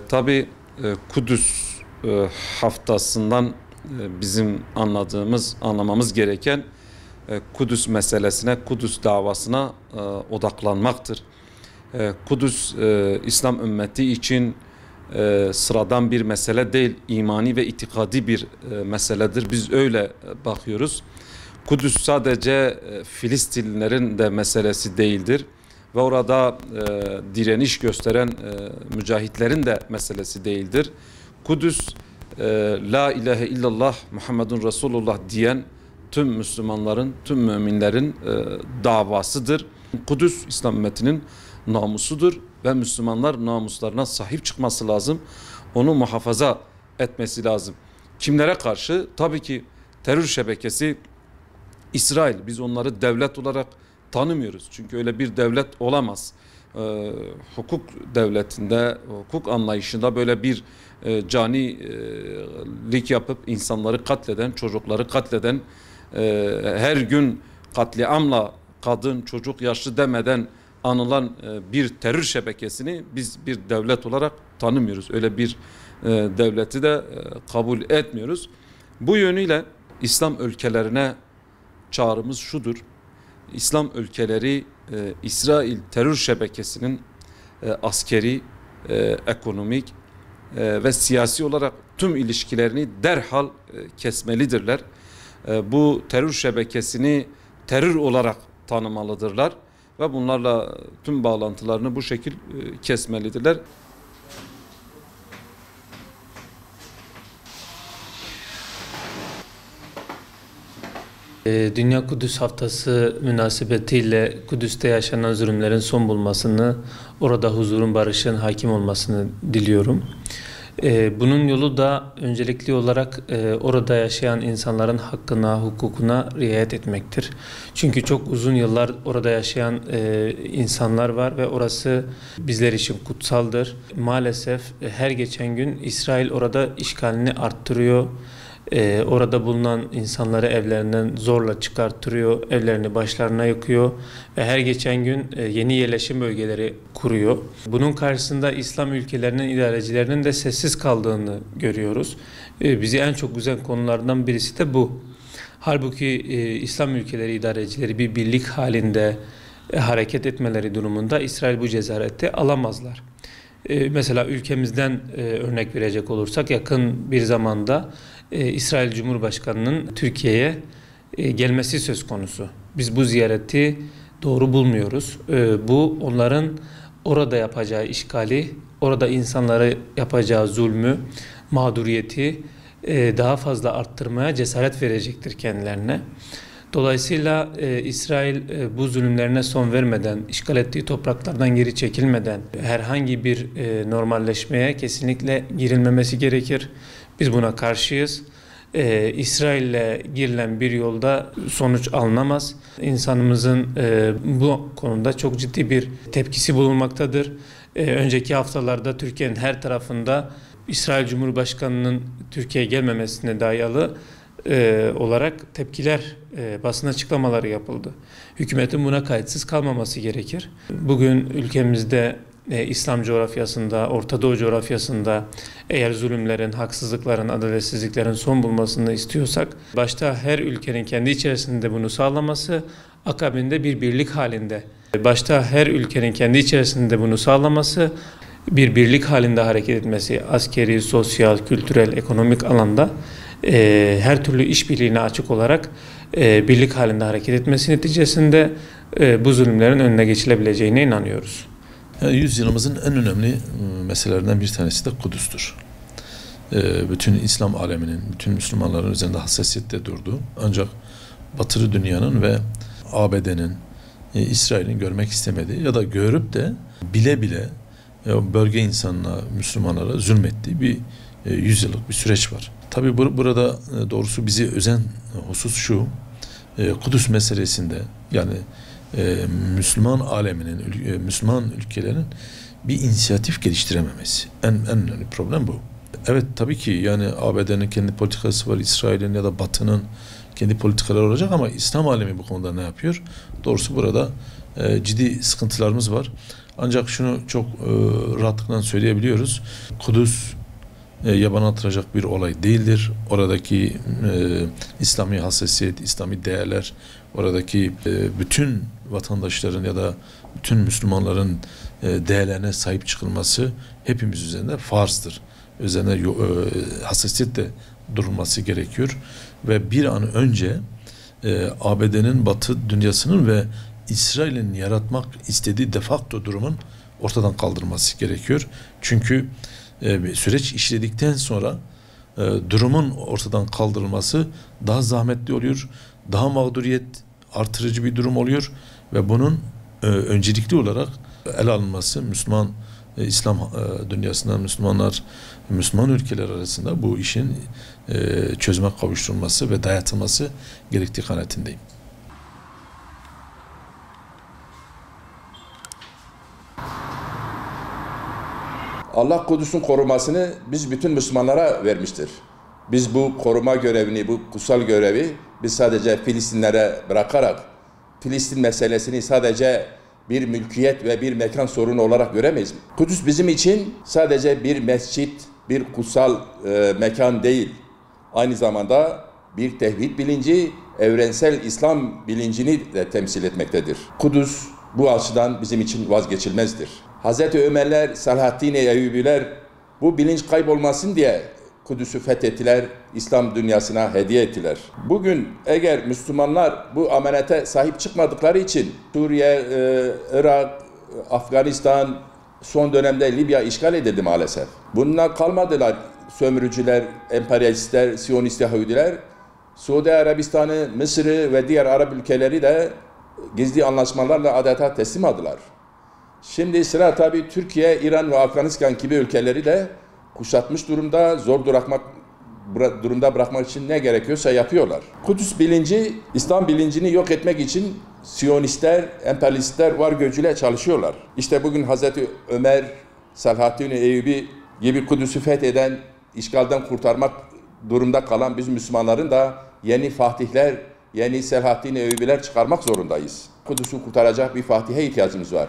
Tabii Kudüs haftasından bizim anlamamız gereken Kudüs meselesine, Kudüs davasına odaklanmaktır. Kudüs İslam ümmeti için sıradan bir mesele değil, imani ve itikadi bir meseledir. Biz öyle bakıyoruz. Kudüs sadece Filistinlilerin de meselesi değildir. Ve orada direniş gösteren mücahitlerin de meselesi değildir. Kudüs, La ilahe illallah Muhammedun Resulullah diyen tüm Müslümanların, tüm müminlerin davasıdır. Kudüs, İslam ümmetinin namusudur ve Müslümanlar namuslarına sahip çıkması lazım. Onu muhafaza etmesi lazım. Kimlere karşı? Tabii ki terör şebekesi İsrail. Biz onları devlet olarak tanımıyoruz. Çünkü öyle bir devlet olamaz. Hukuk devletinde, hukuk anlayışında böyle bir canilik yapıp insanları katleden, çocukları katleden, her gün katliamla kadın, çocuk, yaşlı demeden anılan bir terör şebekesini biz bir devlet olarak tanımıyoruz. Öyle bir devleti de kabul etmiyoruz. Bu yönüyle İslam ülkelerine çağrımız şudur: İslam ülkeleri İsrail terör şebekesinin askeri, ekonomik ve siyasi olarak tüm ilişkilerini derhal kesmelidirler. Bu terör şebekesini terör olarak tanımalıdırlar ve bunlarla tüm bağlantılarını bu şekil kesmelidirler. Dünya Kudüs Haftası münasebetiyle Kudüs'te yaşanan zulümlerin son bulmasını, orada huzurun, barışın hakim olmasını diliyorum. Bunun yolu da öncelikli olarak orada yaşayan insanların hakkına, hukukuna riayet etmektir. Çünkü çok uzun yıllar orada yaşayan insanlar var ve orası bizler için kutsaldır. Maalesef her geçen gün İsrail orada işgalini arttırıyor. Orada bulunan insanları evlerinden zorla çıkarttırıyor, evlerini başlarına yıkıyor ve her geçen gün yeni yerleşim bölgeleri kuruyor. Bunun karşısında İslam ülkelerinin idarecilerinin de sessiz kaldığını görüyoruz. Bizi en çok üzen konulardan birisi de bu. Halbuki İslam ülkeleri idarecileri bir birlik halinde hareket etmeleri durumunda İsrail bu cesareti alamazlar. Mesela ülkemizden örnek verecek olursak yakın bir zamanda İsrail Cumhurbaşkanı'nın Türkiye'ye gelmesi söz konusu. Biz bu ziyareti doğru bulmuyoruz. Bu onların orada yapacağı işgali, orada insanlara yapacağı zulmü, mağduriyeti daha fazla arttırmaya cesaret verecektir kendilerine. Dolayısıyla İsrail bu zulümlerine son vermeden, işgal ettiği topraklardan geri çekilmeden herhangi bir normalleşmeye kesinlikle girilmemesi gerekir. Biz buna karşıyız. İsrail'le girilen bir yolda sonuç alınamaz. İnsanımızın bu konuda çok ciddi bir tepkisi bulunmaktadır. Önceki haftalarda Türkiye'nin her tarafında İsrail Cumhurbaşkanı'nın Türkiye'ye gelmemesine dayalı olarak tepkiler, basın açıklamaları yapıldı. Hükümetin buna kayıtsız kalmaması gerekir. Bugün ülkemizde İslam coğrafyasında, Orta Doğu coğrafyasında eğer zulümlerin, haksızlıkların, adaletsizliklerin son bulmasını istiyorsak, başta her ülkenin kendi içerisinde bunu sağlaması, akabinde bir birlik halinde, bir birlik halinde hareket etmesi, askeri, sosyal, kültürel, ekonomik alanda her türlü işbirliğine açık olarak birlik halinde hareket etmesi neticesinde bu zulümlerin önüne geçilebileceğine inanıyoruz. Yani yüzyılımızın en önemli meselelerinden bir tanesi de Kudüs'tür. Bütün İslam aleminin, bütün Müslümanların üzerinde hassasiyette durdu. Ancak Batılı dünyanın ve ABD'nin, İsrail'in görmek istemediği ya da görüp de bile bile bölge insanına, Müslümanlara zulmettiği bir yüzyıllık bir süreç var. Tabii burada doğrusu bizi üzen husus şu: Kudüs meselesinde yani Müslüman aleminin, Müslüman ülkelerin bir inisiyatif geliştirememesi. En önemli problem bu. Evet, tabii ki yani ABD'nin kendi politikası var, İsrail'in ya da Batı'nın kendi politikaları olacak ama İslam alemi bu konuda ne yapıyor? Doğrusu burada ciddi sıkıntılarımız var. Ancak şunu çok rahatlıkla söyleyebiliyoruz. Kudüs yabana atılacak bir olay değildir. Oradaki İslami hassasiyet, İslami değerler, oradaki bütün vatandaşların ya da bütün Müslümanların değerlerine sahip çıkılması hepimiz üzerinde farzdır. Üzerine hassasiyetle durulması gerekiyor. Ve bir an önce ABD'nin, Batı dünyasının ve İsrail'in yaratmak istediği de facto durumun ortadan kaldırılması gerekiyor. Çünkü süreç işledikten sonra durumun ortadan kaldırılması daha zahmetli oluyor, daha mağduriyet artırıcı bir durum oluyor ve bunun öncelikli olarak ele alınması Müslüman İslam dünyasında Müslüman ülkeler arasında bu işin çözüme kavuşturulması ve dayatılması gerektiği kanaatindeyim. Allah Kudüs'ün korumasını biz bütün Müslümanlara vermiştir. Biz bu koruma görevini, bu kutsal görevi biz sadece Filistinlere bırakarak Filistin meselesini sadece bir mülkiyet ve bir mekan sorunu olarak göremeyiz. Kudüs bizim için sadece bir mescit, bir kutsal mekan değil. Aynı zamanda bir tevhid bilinci, evrensel İslam bilincini de temsil etmektedir. Kudüs bu açıdan bizim için vazgeçilmezdir. Hazreti Ömerler, Selahaddin Eyyubiler bu bilinç kaybolmasın diye Kudüs'ü fethettiler, İslam dünyasına hediye ettiler. Bugün eğer Müslümanlar bu amanete sahip çıkmadıkları için Suriye, Irak, Afganistan, son dönemde Libya işgal edildi maalesef. Bundan kalmadılar sömürücüler, emperyalistler, Siyonist Yahudiler. Suudi Arabistan'ı, Mısır'ı ve diğer Arap ülkeleri de gizli anlaşmalarla adeta teslim aldılar. Şimdi sıra tabii Türkiye, İran ve Afganistan gibi ülkeleri de kuşatmış durumda, zor durumda bırakmak için ne gerekiyorsa yapıyorlar. Kudüs bilinci, İslam bilincini yok etmek için Siyonistler, emperyalistler var gücüyle çalışıyorlar. İşte bugün Hazreti Ömer, Selahaddin Eyyubi gibi Kudüs'ü fetheden, işgalden kurtarmak durumda kalan biz Müslümanların da yeni fatihler, yeni Selahaddin Eyyubiler çıkarmak zorundayız. Kudüs'ü kurtaracak bir fatihe ihtiyacımız var.